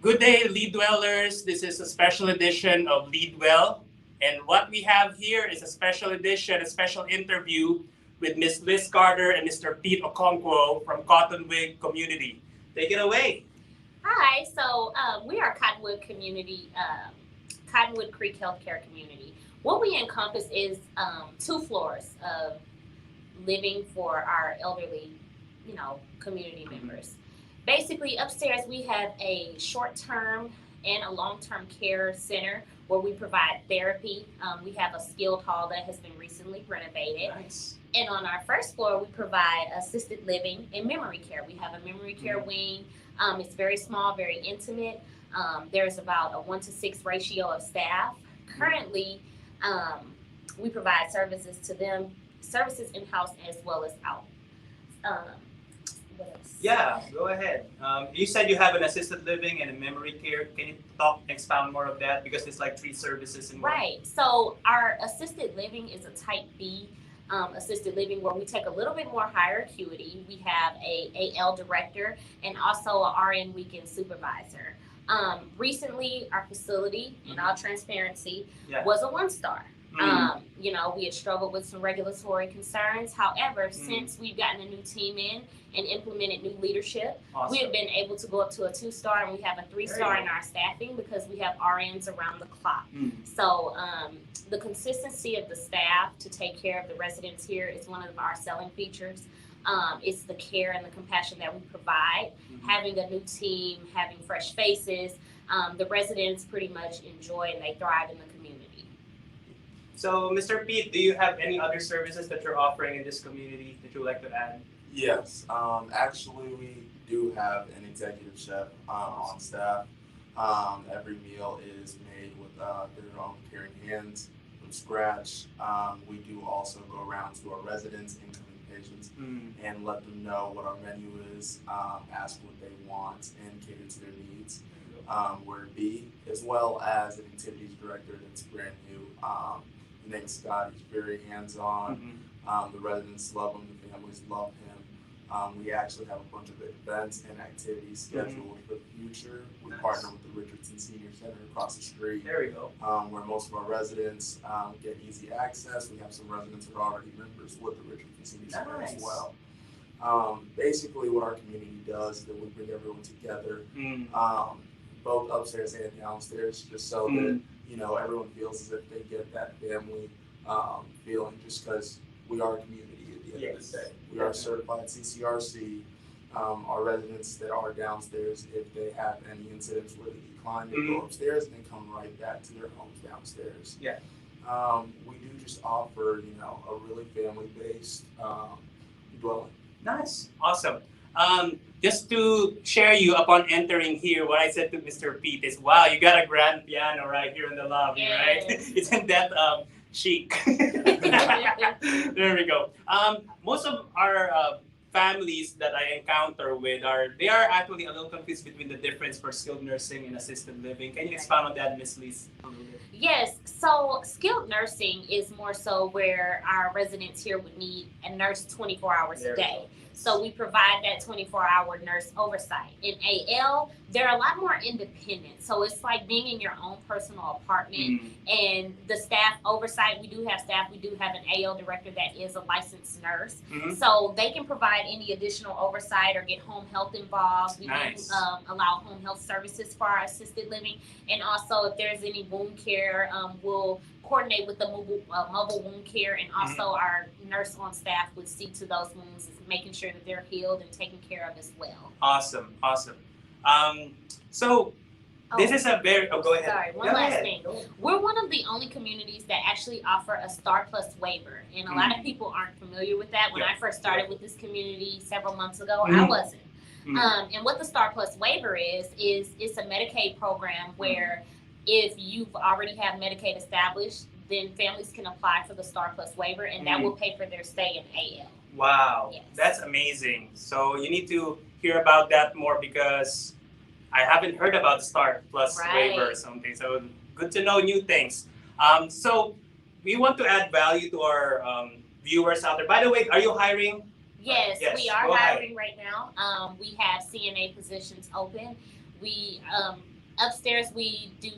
Good day, Lead Dwellers. This is a special edition of Lead Well. And what we have here is a special edition, a special interview with Ms. Liz Carter and Mr. Pete Okonkwo from Cottonwood Community. Take it away. Hi, so we are Cottonwood Community, Cottonwood Creek Healthcare Community. What we encompass is 2 floors of living for our elderly, community members. Basically, upstairs we have a short-term and a long-term care center where we provide therapy. We have a skilled hall that has been recently renovated. Nice. And on our first floor, we provide assisted living and memory care. We have a memory care wing. It's very small, very intimate. There's about a 1-to-6 ratio of staff. Currently, we provide services to them, services in-house as well as out. What else? Yeah, go ahead. You said you have an assisted living and a memory care. Can you expound more of that? Because it's like 3 services in one. Right. So our assisted living is a type B assisted living where we take a little bit more higher acuity. We have a AL director and also a RN weekend supervisor. Recently, our facility, in all transparency, was a 1-star. We had struggled with some regulatory concerns. However, since we've gotten a new team in and implemented new leadership, we have been able to go up to a 2-star, and we have a 3-star in our staffing because we have RNs around the clock. So the consistency of the staff to take care of the residents here is one of our selling features. It's the care and the compassion that we provide. Having a new team, having fresh faces, the residents pretty much enjoy and they thrive in the community. So, Mr. Pete, do you have any other services that you're offering in this community that you would like to add? Yes, actually we do have an executive chef on staff. Every meal is made with their own caring hands from scratch. We do also go around to our residents, incoming patients, and let them know what our menu is, ask what they want, and cater to their needs. Where it be, as well as an activities director that's brand new. His name's Scott. He's very hands-on. The residents love him. The families love him. We actually have a bunch of events and activities scheduled for the future. We partner with the Richardson Senior Center across the street. There we go. Where most of our residents get easy access. We have some residents that are already members with the Richardson Senior Center as well. Basically, what our community does is that we bring everyone together, both upstairs and downstairs, just so that everyone feels as if they get that family feeling, just because we are a community at the end of the day. We are certified CCRC. Our residents that are downstairs, if they have any incidents where they decline, they go upstairs and then come right back to their homes downstairs. We do just offer, a really family-based dwelling. Nice, awesome. Just to share you upon entering here, what I said to Mr. Pete is, wow, you got a grand piano right here in the lobby, right? Isn't that chic? There we go. Most of our families that I encounter with they are actually a little confused between the difference for skilled nursing and assisted living. Can you expound on that, Ms. Liz? Yes, so skilled nursing is more so where our residents here would need a nurse 24 hours a day. So we provide that 24-hour nurse oversight. In AL, they're a lot more independent. So it's like being in your own personal apartment and the staff oversight. We do have staff. We do have an AL director that is a licensed nurse. So they can provide any additional oversight or get home health involved. We do allow home health services for our assisted living. And also if there's any wound care, we'll coordinate with the mobile wound care, and also our nurse on staff would see to those wounds, making sure that they're healed and taken care of as well. Awesome. So this is a very, go ahead. Sorry, one last thing. We're one of the only communities that actually offer a Star Plus waiver, and a lot of people aren't familiar with that. When I first started with this community several months ago, I wasn't. And what the Star Plus waiver is it's a Medicaid program where if you've already have Medicaid established, then families can apply for the Star Plus waiver, and that will pay for their stay in AL. Wow, that's amazing. So you need to hear about that more because I haven't heard about the Star Plus waiver or something. So good to know new things. So we want to add value to our viewers out there. By the way, are you hiring? Yes, we are hiring right now. We have CNA positions open. We Upstairs we do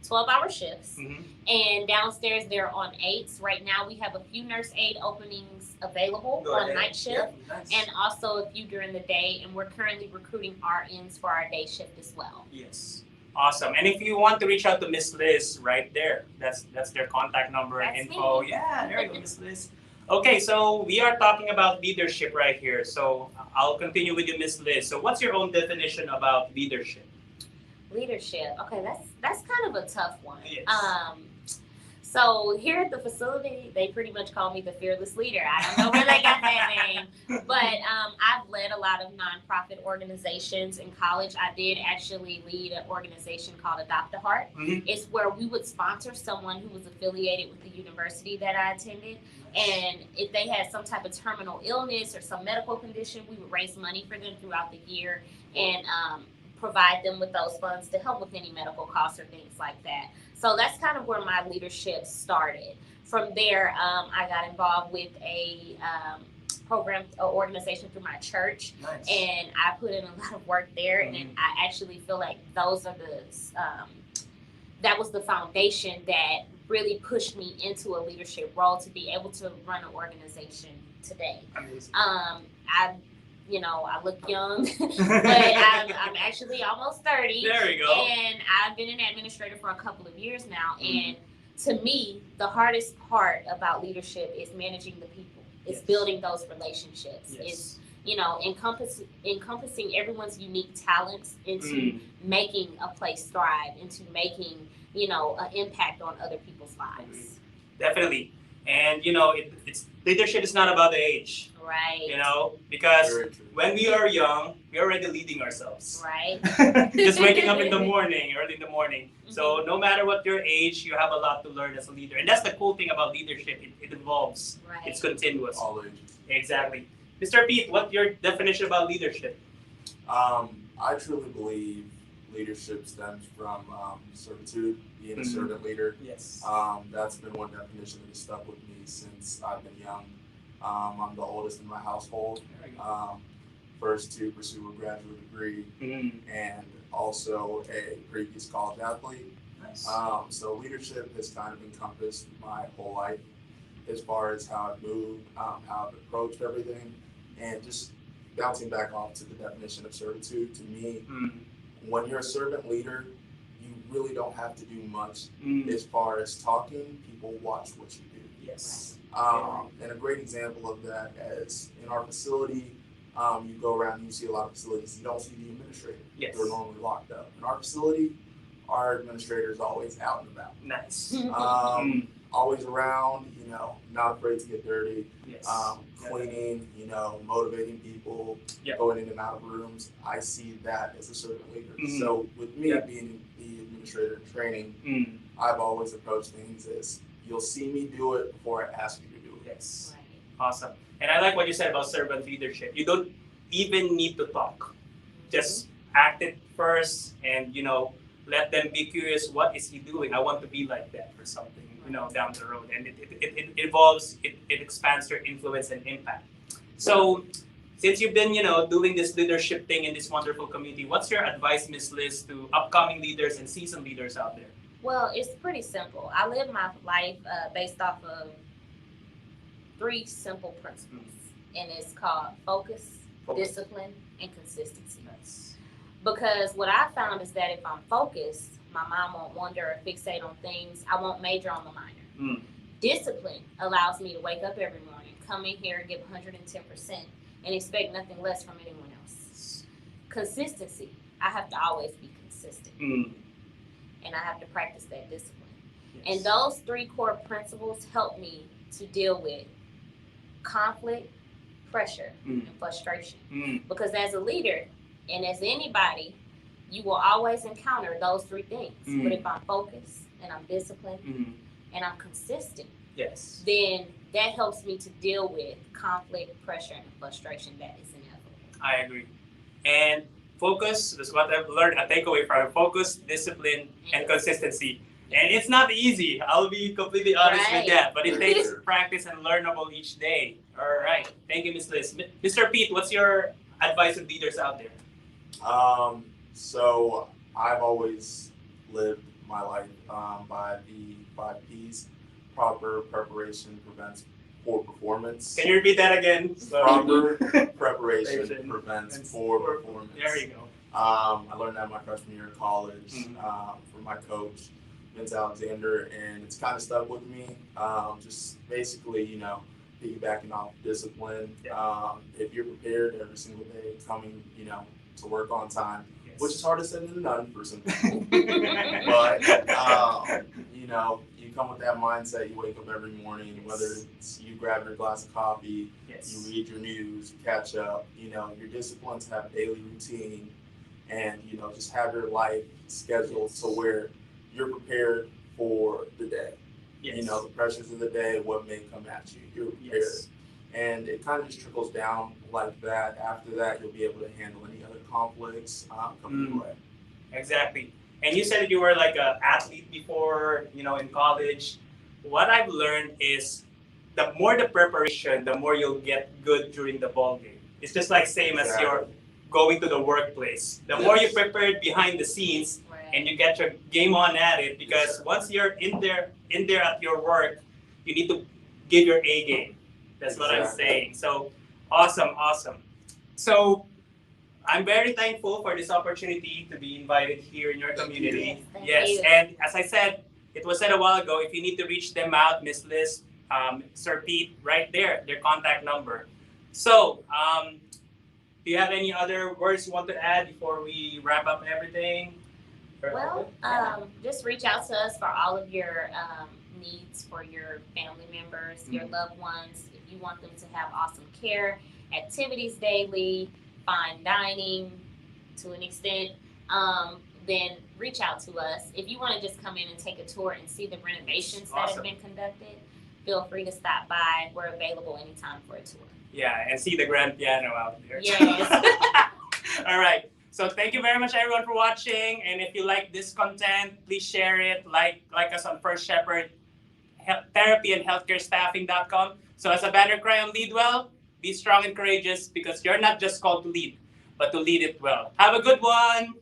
12-hour shifts. Mhm. And downstairs they're on 8s. Right now we have a few nurse aide openings available Go on ahead. night shift. Yep, nice. And also a few during the day, and we're currently recruiting RNs for our day shift as well. Yes. Awesome. And if you want to reach out to Miss Liz, right there, that's their contact number and That's info. me. Yeah, there you go, Miss Liz. Okay, so we are talking about leadership right here. So I'll continue with you, Miss Liz. So what's your own definition about leadership? Leadership. Okay, that's kind of a tough one. Yes. So here at the facility, they pretty much call me the fearless leader. I don't know where they got that name, but I've led a lot of nonprofit organizations. In college, I did actually lead an organization called Adopt a Heart. Mhm. It's where we would sponsor someone who was affiliated with the university that I attended. And if they had some type of terminal illness or some medical condition, we would raise money for them throughout the year and provide them with those funds to help with any medical costs or things like that. So that's kind of where my leadership started. From there, I got involved with a program, organization through my church, Nice. and I put in a lot of work there. Mhm. And I actually feel like those are that was the foundation that really pushed me into a leadership role to be able to run an organization today. Amazing. I look young, but I'm actually almost 30. There we go. And I've been an administrator for a couple of years now. And to me, the hardest part about leadership is managing the people. It's Yes. building those relationships. Yes. It's encompassing everyone's unique talents into making a place thrive, into making, an impact on other people's lives. Definitely. And it's leadership is not about the age. Right. Because Very true. when we are young, we're already leading ourselves. Right. Just waking up in the morning, early in the morning. So no matter what your age, you have a lot to learn as a leader. And that's the cool thing about leadership. It evolves. Right. It's continuous. All ages. Exactly. Mr. Pete, what's your definition about leadership? I truly believe leadership stems from servitude, being a servant leader. Yes. That's been one definition that has stuck with me since I've been young. I'm the oldest in my household, first to pursue a graduate degree and also a previous college athlete. Nice. So leadership has kind of encompassed my whole life as far as how I've moved, how I've approached everything, and just bouncing back off to the definition of servitude. To me, when you're a servant leader, you really don't have to do much as far as talking. People watch what you do. Yes. And a great example of that is in our facility, you go around and you see a lot of facilities, you don't see the administrator. Yes. They're normally locked up. In our facility, our administrator is always out and about. Nice. Always around, not afraid to get dirty, Yes. cleaning, motivating people, Yeah. going in and out of rooms. I see that as a servant leader. Mhm. So with me Yeah. being the administrator in training, Mm. I've always approached things as you'll see me do it before I ask you to do it. Yes. Right. Awesome. And I like what you said about servant leadership. You don't even need to talk. Just act it first and, let them be curious, what is he doing? I want to be like that or something, down the road. And it evolves, it expands your influence and impact. So since you've been, doing this leadership thing in this wonderful community, what's your advice, Miss Liz, to upcoming leaders and seasoned leaders out there? Well, it's pretty simple. I live my life based off of 3 simple principles, and it's called focus, discipline, and consistency. Nice. Because what I found is that if I'm focused, my mind won't wander or fixate on things. I won't major on the minor. Discipline allows me to wake up every morning, come in here, give 110%, and expect nothing less from anyone else. Consistency. I have to always be consistent, and I have to practice that discipline. Yes. And those 3 core principles help me to deal with conflict, pressure, and frustration. Because as a leader, and as anybody, you will always encounter those 3 things. But if I'm focused and I'm disciplined and I'm consistent, Yes. then that helps me to deal with conflict, pressure, and frustration that is inevitable. I agree. And focus, that's what I've learned, a takeaway from it. Focus, discipline, and consistency. And it's not easy. I'll be completely honest with that. But it takes practice and learnable each day. All right. Thank you, Ms. Liz. Mr. Pete, what's your advice to leaders out there? So I've always lived my life by the 5 P's. Proper preparation prevents poor performance. Can you repeat that again? Proper preparation Preparation prevents prevents poor poor- performance. There you go. I learned that my freshman year of college Mhm. from my coach, Vince Alexander, and it's kind of stuck with me. Just basically, piggybacking off discipline. If you're prepared every single day, coming, to work on time, Yes. which is harder said than done for some people. But you come with that mindset. You wake up every morning, whether it's you grab your glass of coffee, Yes. you read your news, you catch up. You're disciplined to have a daily routine, and just have your life scheduled to where you're prepared for the day. Yes. The pressures of the day, what may come at you, you're prepared. Yes. And it kind of just trickles down like that. After that, you'll be able to handle any other conflicts coming your way. Exactly. And you said that you were like an athlete before, in college. What I've learned is the more the preparation, the more you'll get good during the ball game. It's just like same as you're going to the workplace. The more you prepared behind the scenes and you get your game on at it, because once you're in there at your work, you need to give your A game. That's what I'm saying. So awesome. So I'm very thankful for this opportunity to be invited here in your community. Yes, thank you. And as I said, it was said a while ago, if you need to reach them out, Miss Liz, Sir Pete, right there, their contact number. So, do you have any other words you want to add before we wrap up everything? Well, just reach out to us for all of your needs for your family members, your loved ones. If you want them to have awesome care, activities daily, fine dining to an extent, then reach out to us. If you want to just come in and take a tour and see the renovations that have been conducted, feel free to stop by. We're available anytime for a tour. Yeah, and see the grand piano out there. Yes. All right. So thank you very much, everyone, for watching. And if you like this content, please share it. Like us on First Shepherd Therapy and Healthcarestaffing.com. So as a banner cry on Lead Well, be strong and courageous, because you're not just called to lead, but to lead it well. Have a good one.